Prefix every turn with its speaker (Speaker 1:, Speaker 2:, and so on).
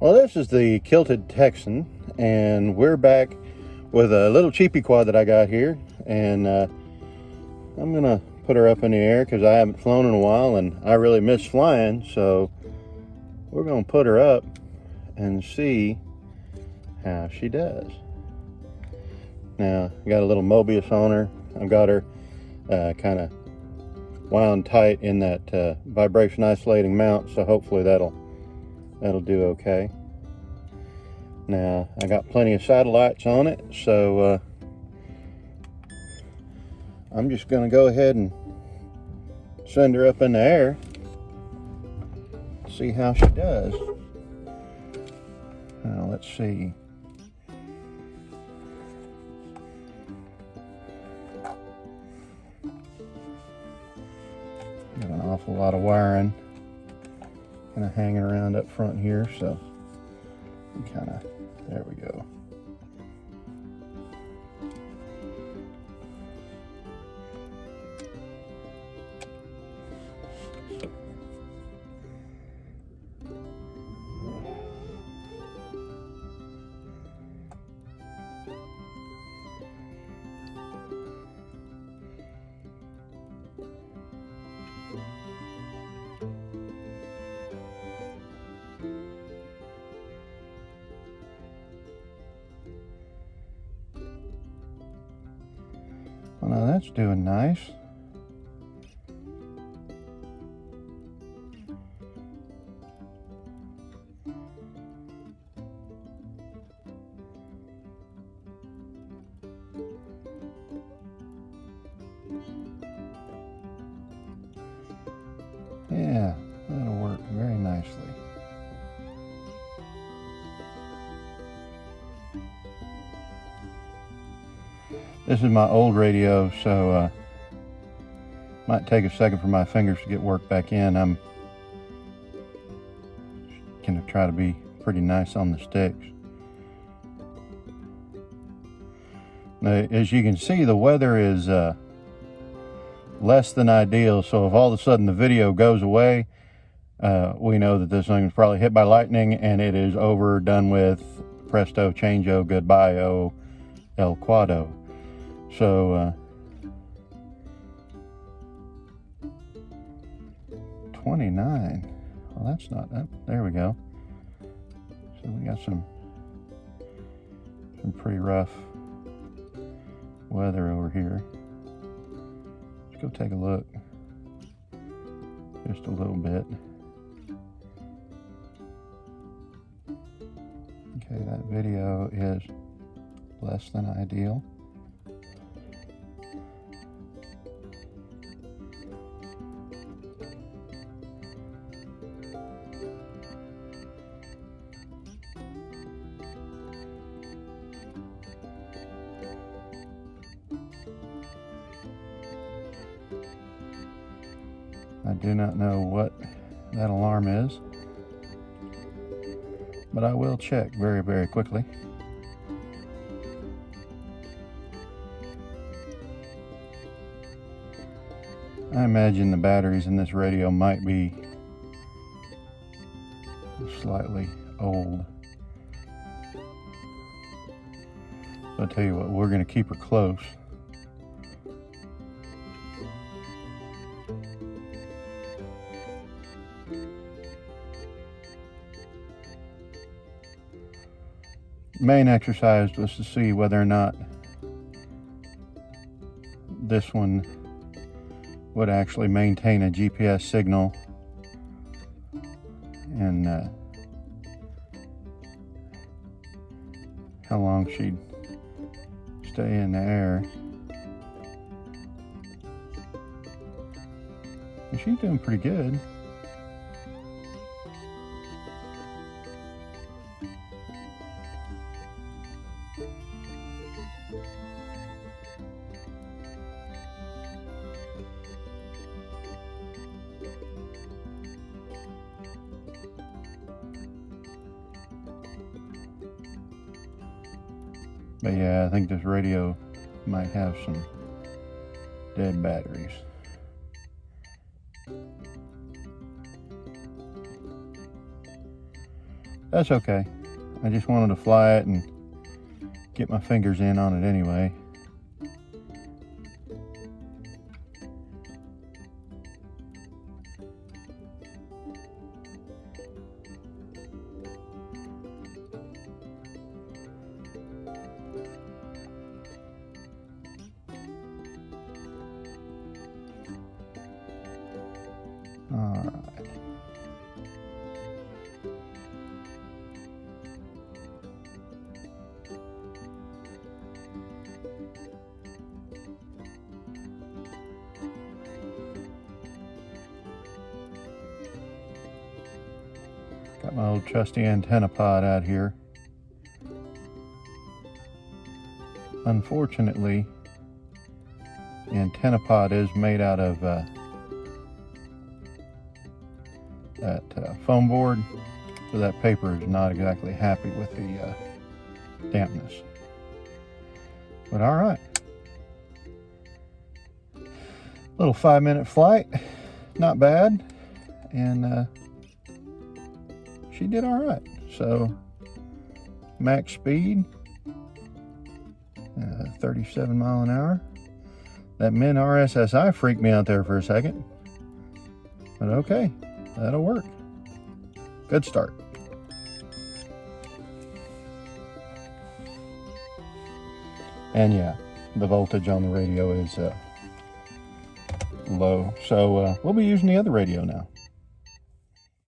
Speaker 1: Well, this is the Kilted Texan, and we're back with a little cheapy quad that I got here, and I'm gonna put her up in the air because I haven't flown in a while and I really miss flying. So we're gonna put her up and see how she does. Now, I got a little Mobius on her. I've got her kind of wound tight in that vibration isolating mount, so hopefully that'll do okay. Now, I got plenty of satellites on it, so I'm just going to go ahead and send her up in the air, see how she does. Now, let's see. Got an awful lot of wiring kind of hanging around up front here, so kind of, there we go. Well, now that's doing nice. Yeah, that'll work very nicely. This is my old radio, so might take a second for my fingers to get worked back in. I'm gonna try to be pretty nice on the sticks. Now, as you can see, the weather is less than ideal, so if all of a sudden the video goes away, we know that this thing was probably hit by lightning and it is over, done with, presto, changeo, goodbye-o, el quado. So 29, well, that's not that. There we go. So we got some pretty rough weather over here. Let's go take a look just a little bit. Okay, that video is less than ideal. I do not know what that alarm is, but I will check very, very quickly. I imagine the batteries in this radio might be slightly old. So I'll tell you what, we're going to keep her close. Main exercise was to see whether or not this one would actually maintain a GPS signal, and how long she'd stay in the air. And she's doing pretty good. But yeah, I think this radio might have some dead batteries. That's okay. I just wanted to fly it and get my fingers in on it anyway. All right. Got my old trusty antenna pod out here. Unfortunately, the antenna pod is made out of that foam board, so that paper is not exactly happy with the dampness. But all right, little 5-minute flight, not bad, and she did all right. So max speed, 37 mile an hour. That min RSSI freaked me out there for a second, but okay, that'll work. Good start. And yeah, the voltage on the radio is low, so we'll be using the other radio now.